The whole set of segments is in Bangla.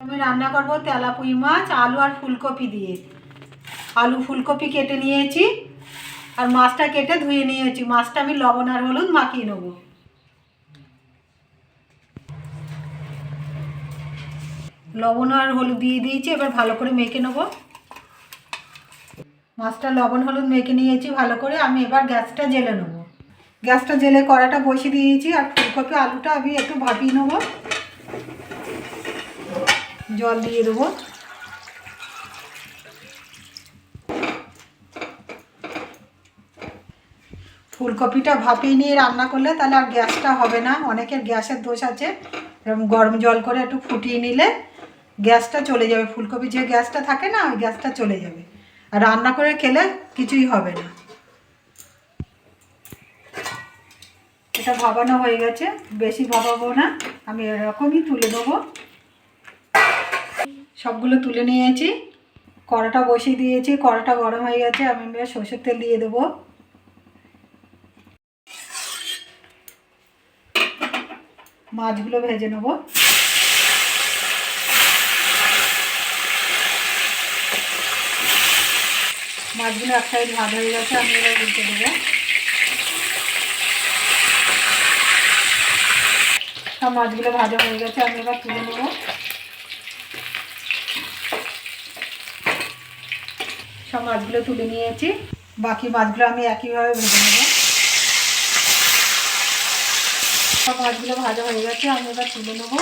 আমি রান্না করব তেলাপুঁই মাছ আলু আর ফুলকপি দিয়ে। আলু ফুলকপি কেটে নিয়েছি আর মাছটা কেটে ধুয়ে নিয়েছি। মাছটা আমি লবণ আর হলুদ মাখিয়ে নেব। লবণ আর হলুদ দিয়ে দিয়েছি, এবার ভালো করে মেখে নেব। মাছটা লবণ হলুদ মেখে নিয়েছি ভালো করে। আমি এবার গ্যাসটা জ্বেলে নেব। গ্যাসটা জ্বেলে কড়াটা বসিয়ে দিয়েছি আর ফুলকপি আলুটা আমি একটু ভাপিয়ে নেব। জল দিয়ে দেবো। ফুলকপিটা ভাপিয়ে নিয়ে রান্না করলে তাহলে আর গ্যাসটা হবে না। অনেকের গ্যাসের দোষ আছে। এরকম গরম জল করে একটু ফুটিয়ে নিলে গ্যাসটা চলে যাবে। ফুলকপি যে গ্যাসটা থাকে না, ওই গ্যাসটা চলে যাবে। আর রান্না করে খেলে কিছুই হবে না। এটা ভাপানো হয়ে গেছে, বেশি ভাপাবো না। আমি এরকমই তুলে দেবো। সবগুলো তুলে নিয়েছি। কড়াটা বসিয়ে দিয়েছি, কড়াটা গরম হয়ে গেছে। আমি এবার সরষের তেল দিয়ে দেবো। মাছগুলো ভেজে নেব। মাছগুলো এক সাইড ভাজা হয়ে গেছে, আমি এবার উল্টে দেবো। সব মাছগুলো ভাজা হয়ে গেছে, আমি এবার তুলে নেব। সব মাছগুলো তুলে নিয়েছি। বাকি মাছগুলো আমি একইভাবে ভেজে নেব। সব মাছগুলো ভাজা হয়ে গেছে, আমি এবার তুলে নেব।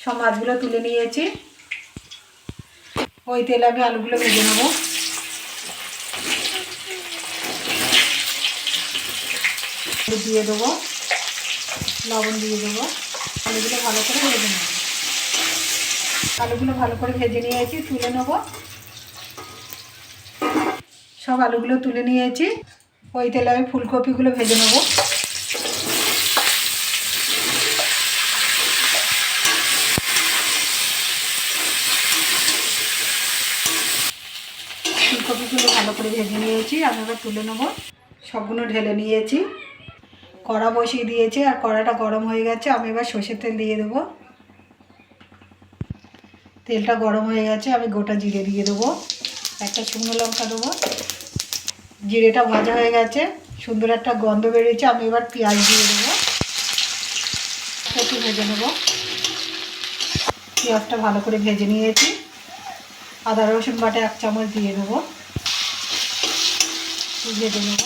সব মাছগুলো তুলে নিয়েছি। ওই তেলে আমি আলুগুলো ভেজে নেব। দিয়ে দেবো, লবণ দিয়ে দেবো। আলুগুলো ভালো করে ভেজে নেব। আলুগুলো ভালো করে ভেজে নিয়েছি, তুলে নেব। সব আলুগুলো তুলে নিয়েছি। ওই তেলে আমি ফুলকপিগুলো ভেজে নেব। ফুলকপিগুলো ভালো করে ভেজে নিয়েছি, আমি এবার তুলে নেব। সবগুলো ঢেলে নিয়েছি। কড়া বসিয়ে দিয়েছি আর কড়াটা গরম হয়ে গেছে। আমি এবার সর্ষের তেল দিয়ে দেবো। তেলটা গরম হয়ে গেছে, আমি গোটা জিরে দিয়ে দেবো। একটা শুকনো লঙ্কা দেবো। জিরেটা ভাজা হয়ে গেছে, সুন্দর একটা গন্ধ বেরিয়েছে। আমি এবার পেঁয়াজ দিয়ে দেবো। একটু ভেজে নেব। পেঁয়াজটা ভালো করে ভেজে নিয়েছি। আদা রসুন বাটা 1 চামচ দিয়ে দেবো। ভেজে নেব।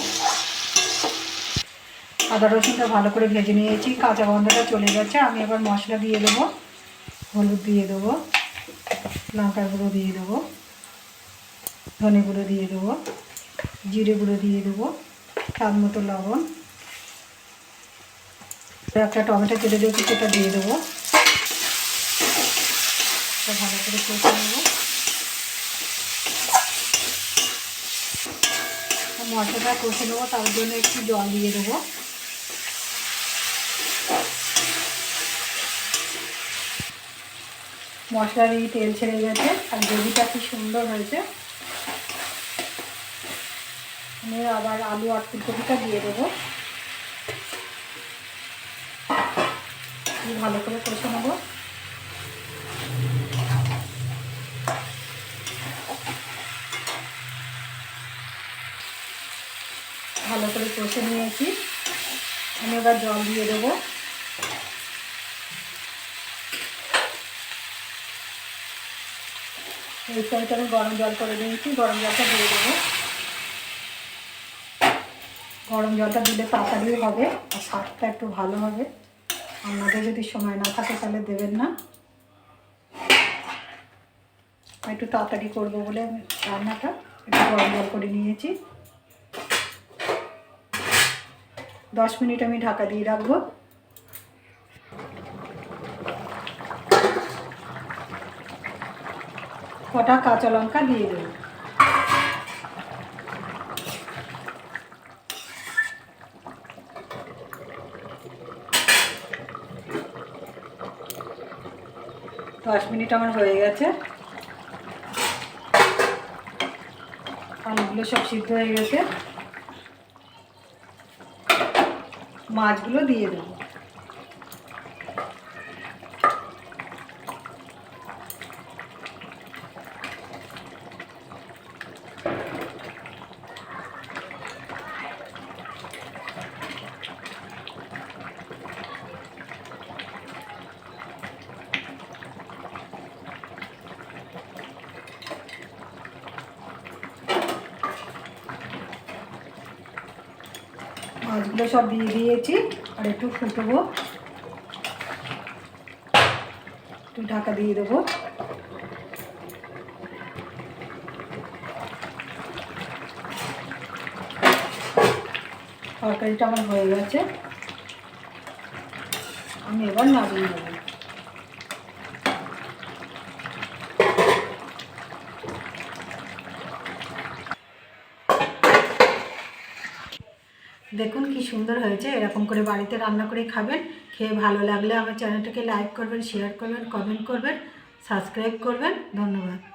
আদা রসুনটা ভালো করে ভেজে নিয়েছি, কাঁচা গন্ধটা চলে গেছে। আমি এবার মশলা দিয়ে দেবো। হলুদ দিয়ে দেবো, লঙ্কার গুঁড়ো দিয়ে দেবো, ধনে গুঁড়ো দিয়ে দেবো, জিরে গুঁড়ো দিয়ে দেবো, স্বাদ মতো লবণ। একটা টমেটো কেটে রেখেছি, সেটা দিয়ে দেবো। ভালো করে কষে নেব। মশলাটা কষে নেবো, তার জন্য একটু জল দিয়ে দেবো। মশলা দিয়ে তেল ছেড়ে গেছে আর গ্রেভিটা কি সুন্দর হয়েছে। আমি আবার আলু আর ফুলকপিটা দিয়ে দেবো। ভালো করে কষে নেব। ভালো করে কষে নিয়েছি। আমি এবার জল দিয়ে দেবো। এই সাইডে আমি গরম জল করে দিয়েছি, গরম জলটা দিয়ে দেবো। গরম জলটা দিলে তাড়াতাড়ি হবে আর স্বাদটা একটু ভালো হবে। আপনাদের যদি সময় না থাকে তাহলে দেবেন না। একটু তাড়াতাড়ি করবো বলে আমি রান্নাটা একটু গরম জল করে নিয়েছি। 10 মিনিট আমি ঢাকা দিয়ে রাখবো। কটা কাঁচা লঙ্কা দিয়ে দেবো। দশ মিনিট আমার হয়ে গেছে। আলুগুলো সব সিদ্ধ হয়ে গেছে। মাছগুলো দিয়ে দেবো। মাছগুলো সব দিয়ে দিয়েছি, আর একটু ফুটবো, একটু ঢাকা দিয়ে দেবো। তরকারিটা আমার হয়ে গেছে, আমি এবার নামিয়ে নেব। দেখুন কি সুন্দর হয়েছে। এরকম করে বাড়িতে রান্না করে খাবেন। খেয়ে ভালো লাগলে আমার চ্যানেলটাকে লাইক করবেন, শেয়ার করবেন, কমেন্ট করবেন, সাবস্ক্রাইব করবেন। ধন্যবাদ।